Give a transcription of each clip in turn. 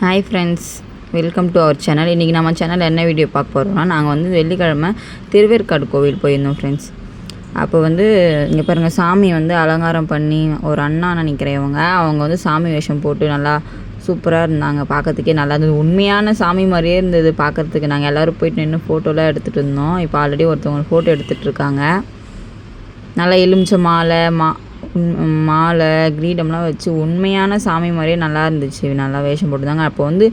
Hi friends, welcome to our channel. இன்றைக்கி நம்ம சேனலில் என்ன வீடியோ பார்க்க போகிறோம்னா, நாங்கள் வந்து வெள்ளிக்கிழமை திருவேற்காடு கோவில் போயிருந்தோம் ஃப்ரெண்ட்ஸ். அப்போ வந்து இங்கே பாருங்கள், சாமி வந்து அலங்காரம் பண்ணி ஒரு அண்ணா நினைக்கிறவங்க அவங்க வந்து சாமி வேஷம் போட்டு நல்லா சூப்பராக இருந்தாங்க. பார்க்கறதுக்கே நல்லா இருந்தது. உண்மையான சாமி மாதிரியே இருந்தது பார்க்குறதுக்கு. நாங்கள் எல்லோரும் போயிட்டு நின்று ஃபோட்டோலாம் எடுத்துகிட்டு இருந்தோம். இப்போ ஆல்ரெடி ஒருத்தவங்க ஃபோட்டோ எடுத்துகிட்டு இருக்காங்க. நல்லா எலுமிச்சை மாலை கிரீடம்லாம் வச்சு உண்மையான சாமி மாதிரியே நல்லா இருந்துச்சு. நல்லா வேஷம் போட்டுருந்தாங்க. அப்போ வந்து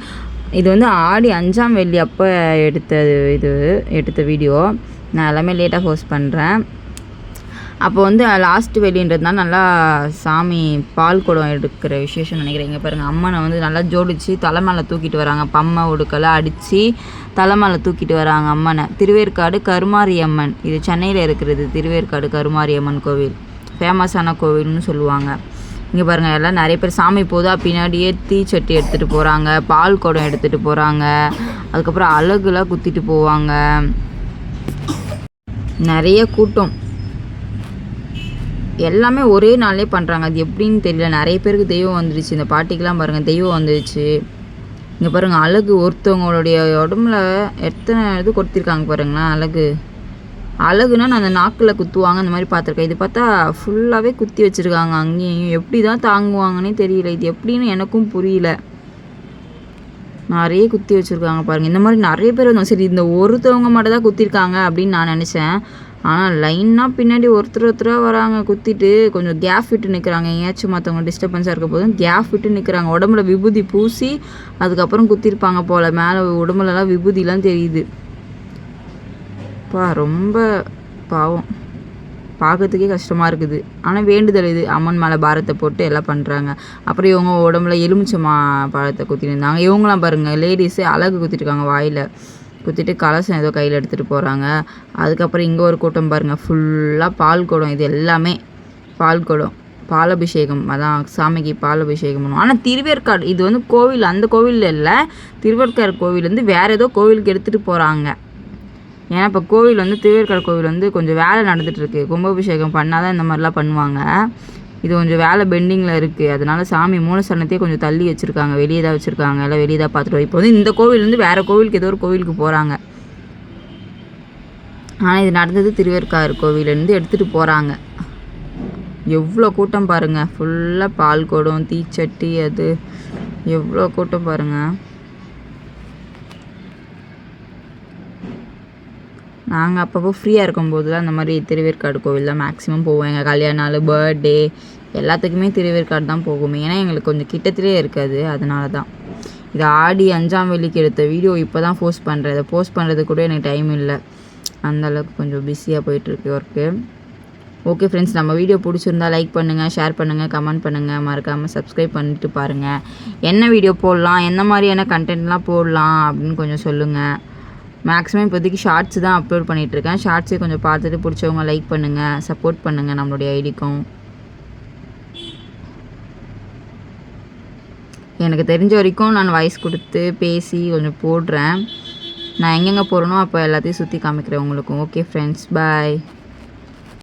இது வந்து ஆடி 5ஆம் வெள்ளி அப்போ எடுத்த வீடியோ. நான் எல்லாமே லேட்டாக போஸ்ட் பண்ணுறேன். அப்போ வந்து லாஸ்ட்டு வெள்ளின்றதுனால நல்லா சாமி பால் குடம் எடுக்கிற விசேஷம் நினைக்கிறேன். இங்கே பாருங்கள், அம்மனை வந்து நல்லா ஜோடிச்சு தலை மேலே தூக்கிட்டு வராங்க. பம்மை உடுக்கெல்லாம் அடித்து தலை மேலே தூக்கிட்டு வராங்க அம்மனை. திருவேற்காடு கருமாரியம்மன், இது சென்னையில் இருக்கிறது. திருவேற்காடு கருமாரியம்மன் கோவில் ஃபேமஸான கோவில்னு சொல்லுவாங்க. இங்கே பாருங்கள், எல்லாம் நிறைய பேர் சாமி போதா பின்னாடியே தீச்சட்டி எடுத்துகிட்டு போகிறாங்க, பால் குடம் எடுத்துகிட்டு போகிறாங்க. அதுக்கப்புறம் அலகுலாம் குத்திட்டு போவாங்க. நிறைய கூட்டம், எல்லாமே ஒரே நாளே பண்ணுறாங்க. அது எப்படின்னு தெரியல. நிறைய பேருக்கு தெய்வம் வந்துடுச்சு. இந்த பாட்டிக்கெலாம் பாருங்கள், தெய்வம் வந்துடுச்சு. இங்கே பாருங்கள், அழகு ஒருத்தவங்களுடைய உடம்புல எத்தனை இது கொடுத்திருக்காங்க பாருங்களேன். அழகுனா நான் அந்த நாக்கில் குத்துவாங்க, அந்த மாதிரி பார்த்துருக்கேன். இது பார்த்தா ஃபுல்லாகவே குத்தி வச்சுருக்காங்க. அங்கேயும் எப்படி தான் தாங்குவாங்கன்னே தெரியல. இது எப்படின்னு எனக்கும் புரியல. நிறைய குத்தி வச்சுருக்காங்க பாருங்கள். இந்த மாதிரி நிறைய பேர் வந்தோம். சரி, இந்த ஒருத்தவங்க மட்டும் தான் குத்திருக்காங்க அப்படின்னு நான் நினச்சேன். ஆனால் லைனாக பின்னாடி ஒருத்தராக வராங்க குத்திட்டு. கொஞ்சம் கேப் விட்டு நிற்கிறாங்க. எங்கேயாச்சும் மற்றவங்க டிஸ்டர்பன்ஸாக இருக்க போதும் கேப் விட்டு நிற்கிறாங்க. உடம்புல விபூதி பூசி அதுக்கப்புறம் குத்திருப்பாங்க போல். மேலே உடம்புலலாம் விபூதிலாம் தெரியுது. ரொம்ப பாவம், பார்க்கறதுக்கே கஷ்டமாக இருக்குது. ஆனால் வேண்டுதல் இது, அம்மன் மேலே பாரத்தை போட்டு எல்லாம் பண்ணுறாங்க. அப்புறம் இவங்க உடம்புல எலுமிச்சை பழத்தை குத்திட்டு இருந்தாங்க. இவங்களாம் பாருங்கள், லேடிஸு அழகு குத்திட்டுருக்காங்க. வாயில் குத்திட்டு கலசம் ஏதோ கையில் எடுத்துகிட்டு போகிறாங்க. அதுக்கப்புறம் இங்கே ஒரு கூட்டம் பாருங்கள், ஃபுல்லாக பால் குடம். இது எல்லாமே பால் குடம், பாலபிஷேகம். அதான் சாமிக்கு பாலபிஷேகம் பண்ணுவோம். ஆனால் திருவேற்காடு இது வந்து கோவில், அந்த கோவிலில் இல்லை. திருவேற்காடு கோவிலேருந்து வேறு ஏதோ கோவிலுக்கு எடுத்துகிட்டு போகிறாங்க. ஏன்னா இப்போ கோவில் வந்து திருவேற்காடு கோவில் வந்து கொஞ்சம் வேலை நடந்துகிட்ருக்கு. கும்பாபிஷேகம் பண்ணால் தான் இந்த மாதிரிலாம் பண்ணுவாங்க. இது கொஞ்சம் வேலை பெண்டிங்கில் இருக்குது. அதனால சாமி மூலஸ்தானத்தையே கொஞ்சம் தள்ளி வச்சுருக்காங்க. வெளியே தான் வச்சுருக்காங்க. எல்லாம் வெளியே தான் பார்த்துட்டு. இப்போ வந்து இந்த கோவிலேருந்து வேறு கோவிலுக்கு ஏதோ ஒரு கோவிலுக்கு போகிறாங்க. ஆனால் இது நடந்தது திருவேற்காடு கோவிலேருந்து எடுத்துகிட்டு போகிறாங்க. எவ்வளோ கூட்டம் பாருங்கள். ஃபுல்லாக பால் குடம், தீச்சட்டி, அது எவ்வளோ கூட்டம் பாருங்கள். நாங்கள் அப்பப்போ ஃப்ரீயாக இருக்கும்போது தான் அந்த மாதிரி திருவேற்காடு கோவில் தான் மேக்ஸிமம் போவோம். எங்கள் கல்யாண நாள், பர்த்டே எல்லாத்துக்குமே திருவேற்காடு தான் போகுமே. ஏன்னா எங்களுக்கு கொஞ்சம் கிட்டத்திலே இருக்காது. அதனால தான். இது ஆடி 5ஆம் வெள்ளிக்கு எடுத்த வீடியோ இப்போ தான் போஸ்ட் பண்ணுறேன். இதை போஸ்ட் பண்ணுறது கூட எனக்கு டைம் இல்லை. அந்தளவுக்கு கொஞ்சம் பிஸியாக போயிட்டுருக்கு ஒர்க்கு. ஓகே ஃப்ரெண்ட்ஸ், நம்ம வீடியோ பிடிச்சிருந்தா லைக் பண்ணுங்கள், ஷேர் பண்ணுங்கள், கமெண்ட் பண்ணுங்கள். மறக்காமல் சப்ஸ்கிரைப் பண்ணிட்டு பாருங்கள். என்ன வீடியோ போடலாம், என்ன மாதிரியான கண்டென்ட்லாம் போடலாம் அப்படின்னு கொஞ்சம் சொல்லுங்கள். மேக்ஸிமம் இப்போதைக்கு ஷார்ட்ஸ் தான் அப்லோட் பண்ணிகிட்ருக்கேன். ஷார்ட்ஸே கொஞ்சம் பார்த்துட்டு பிடிச்சவங்க லைக் பண்ணுங்கள், சப்போர்ட் பண்ணுங்கள் நம்மளுடைய ஐடிக்கும். எனக்கு தெரிஞ்ச வரைக்கும் நான் வாய்ஸ் கொடுத்து பேசி கொஞ்சம் போடுறேன். நான் எங்கெங்கே போகிறேனோ அப்போ எல்லாத்தையும் சுற்றி காமிக்கிறேன் உங்களுக்கும். ஓகே ஃப்ரெண்ட்ஸ், பாய்.